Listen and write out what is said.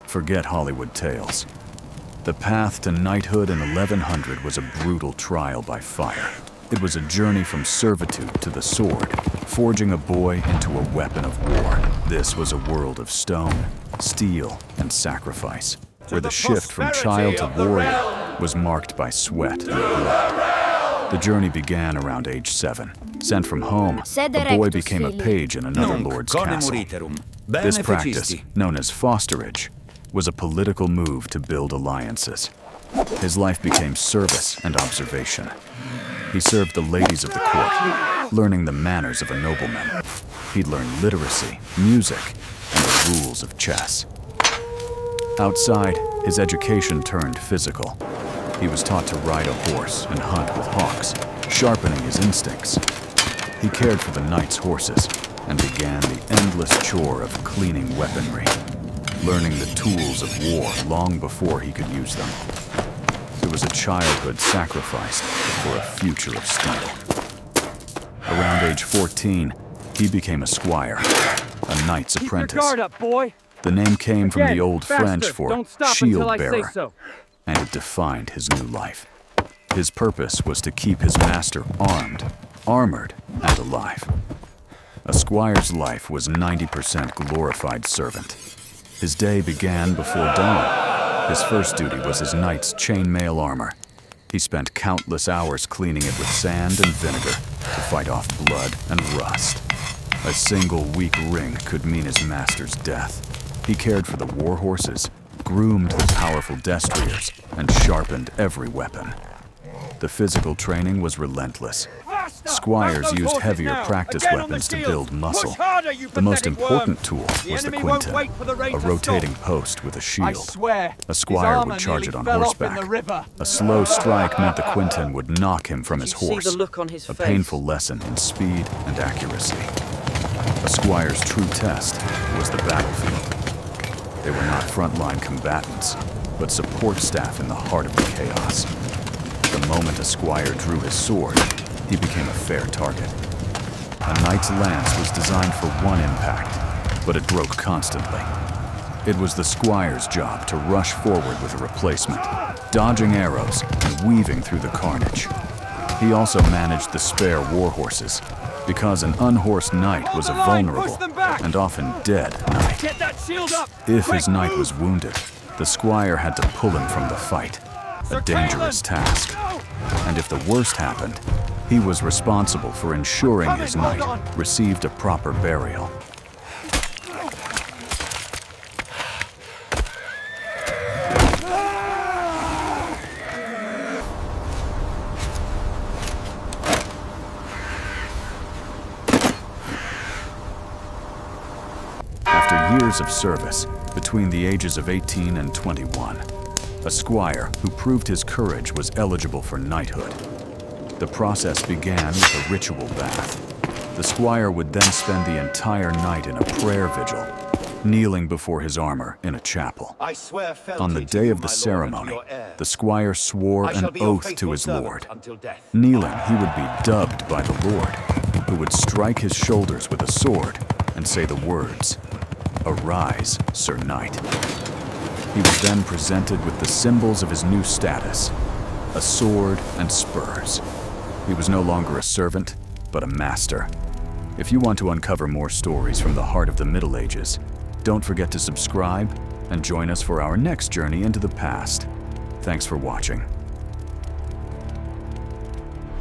Forget Hollywood tales. The path to knighthood in 1100 was a brutal trial by fire. It was a journey from servitude to the sword, forging a boy into a weapon of war. This was a world of stone, steel, and sacrifice, where the shift from child to warrior was marked by sweat and blood. The journey began around age 7. Sent from home, a boy became a page in another lord's castle. This practice, known as fosterage, was a political move to build alliances. His life became service and observation. He served the ladies of the court, learning the manners of a nobleman. He'd learn literacy, music, and the rules of chess. Outside, his education turned physical. He was taught to ride a horse and hunt with hawks, sharpening his instincts. He cared for the knight's horses and began the endless chore of cleaning weaponry, learning the tools of war long before he could use them. It was a childhood sacrificed for a future of steel. Around age 14, he became a squire, a knight's apprentice. Keep your guard up, boy. The name came from the Old French for Don't stop shield until I say bearer, so. and it defined his new life. His purpose was to keep his master armed, armored, and alive. A squire's life was 90% glorified servant. His day began before dawn. His first duty was his knight's chainmail armor. He spent countless hours cleaning it with sand and vinegar to fight off blood and rust. A single weak ring could mean his master's death. He cared for the war horses, groomed the powerful destriers, and sharpened every weapon. The physical training was relentless. Squires used heavier practice weapons to build muscle. The most important tool was the quinton, a rotating post with a shield. A squire would charge it on horseback. A slow strike meant the quinton would knock him from his horse, a painful lesson in speed and accuracy. A squire's true test was the battlefield. They were not frontline combatants, but support staff in the heart of the chaos. The moment a squire drew his sword, he became a fair target. A knight's lance was designed for one impact, but it broke constantly. It was the squire's job to rush forward with a replacement, dodging arrows and weaving through the carnage. He also managed the spare war horses, because an unhorsed knight was a vulnerable and often dead knight. If his knight was wounded, the squire had to pull him from the fight, a dangerous task. And if the worst happened, he was responsible for ensuring his knight received a proper burial. After years of service, between the ages of 18 and 21, a squire who proved his courage was eligible for knighthood. The process began with a ritual bath. The squire would then spend the entire night in a prayer vigil, kneeling before his armor in a chapel. On the day of the ceremony, the squire swore an oath to his lord. Kneeling, he would be dubbed by the lord, who would strike his shoulders with a sword and say the words, "Arise, Sir Knight." He was then presented with the symbols of his new status, a sword and spurs. He was no longer a servant, but a master. If you want to uncover more stories from the heart of the Middle Ages, don't forget to subscribe and join us for our next journey into the past. Thanks for watching.